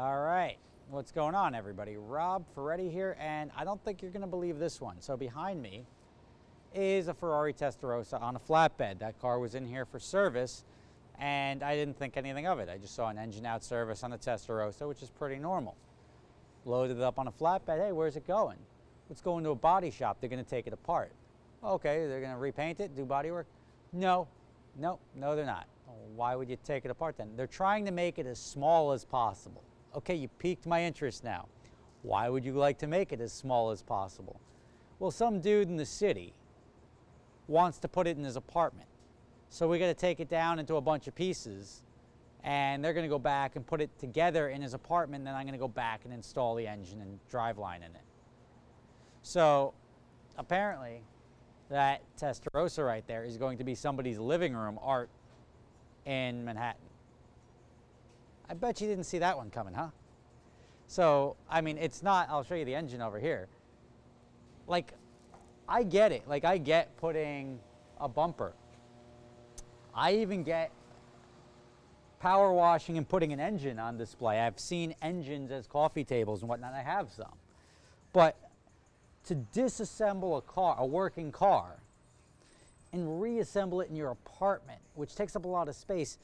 All right, what's going on, everybody? Rob Ferrari here, and I don't think you're going to believe this one. So behind me is a Ferrari Testarossa on a flatbed. That car was in here for service, and I didn't think anything of it. I just saw an engine out service on the Testarossa, which is pretty normal. Loaded it up on a flatbed. Hey, where's it going? Let's go into a body shop. They're going to take it apart. Okay, they're going to repaint it, do body work? No, they're not. Why would you take it apart then? They're trying to make it as small as possible. Okay, you piqued my interest now. Why would you like to make it as small as possible? Well, some dude in the city wants to put it in his apartment. So we got to take it down into a bunch of pieces, and they're going to go back and put it together in his apartment, and then I'm going to go back and install the engine and driveline in it. So apparently that Testarossa right there is going to be somebody's living room art in Manhattan. I bet you didn't see that one coming, huh? So, I mean, it's not, I'll show you the engine over here. Like, I get it. Like, I get putting a bumper. I even get power washing and putting an engine on display. I've seen engines as coffee tables and whatnot. I have some. But to disassemble a car, a working car, and reassemble it in your apartment, which takes up a lot of space,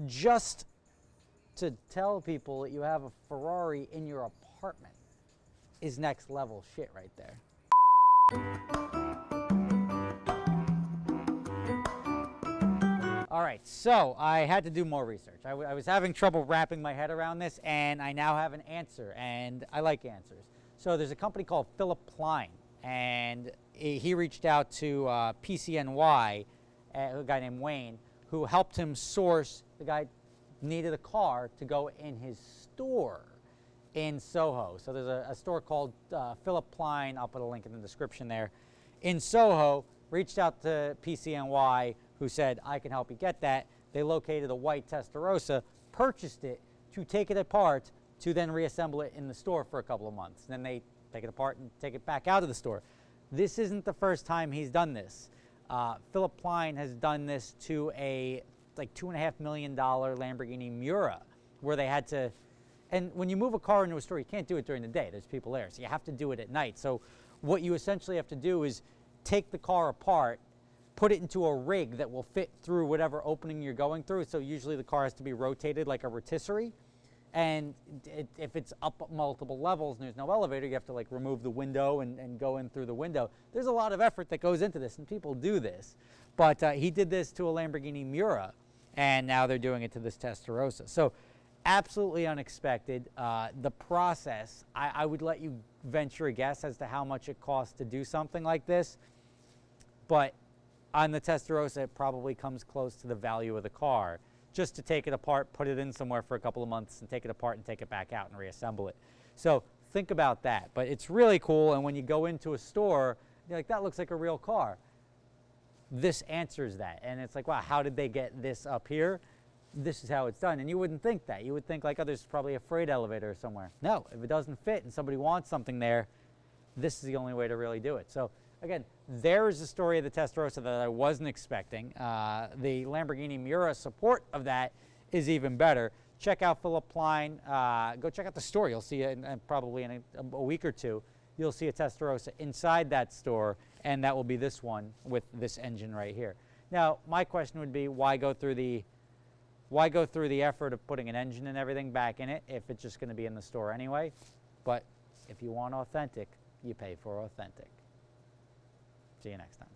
just to tell people that you have a Ferrari in your apartment is next level shit right there. All right, so I had to do more research. I was having trouble wrapping my head around this, and I now have an answer, and I like answers. So there's a company called Philip Plein, and he reached out to PCNY, a guy named Wayne, who helped him source. The guy needed a car to go in his store in Soho. So there's a store called Philip Plein. I'll put a link in the description there. In Soho, reached out to PCNY, who said, I can help you get that. They located a white Testarossa, purchased it to take it apart, to then reassemble it in the store for a couple of months. And then they take it apart and take it back out of the store. This isn't the first time he's done this. Philip Plein has done this to a like $2.5 million Lamborghini Miura, where they had to, and when you move a car into a store, you can't do it during the day. There's people there, so you have to do it at night. So what you essentially have to do is take the car apart, put it into a rig that will fit through whatever opening you're going through. So usually the car has to be rotated like a rotisserie. And if it's up multiple levels and there's no elevator, you have to like remove the window and go in through the window. There's a lot of effort that goes into this, and people do this. But he did this to a Lamborghini Miura, and now they're doing it to this Testarossa. So absolutely unexpected. The process, I would let you venture a guess as to how much it costs to do something like this. But on the Testarossa, it probably comes close to the value of the car, just to take it apart, put it in somewhere for a couple of months, and take it apart and take it back out and reassemble it. So think about that. But it's really cool, and when you go into a store, you're like, that looks like a real car. This answers that, and it's like, wow, how did they get this up here? This is how it's done. And you wouldn't think that. You would think like, oh, there's probably a freight elevator somewhere. No, if it doesn't fit and somebody wants something there, this is the only way to really do it. So again, there's the story of the Testarossa that I wasn't expecting. The Lamborghini Miura support of that is even better. Check out Philip Plein. Go check out the store. You'll see it probably in a week or two. You'll see a Testarossa inside that store, and that will be this one with this engine right here. Now, my question would be, why go through the effort of putting an engine and everything back in it if it's just going to be in the store anyway? But if you want authentic, you pay for authentic. See you next time.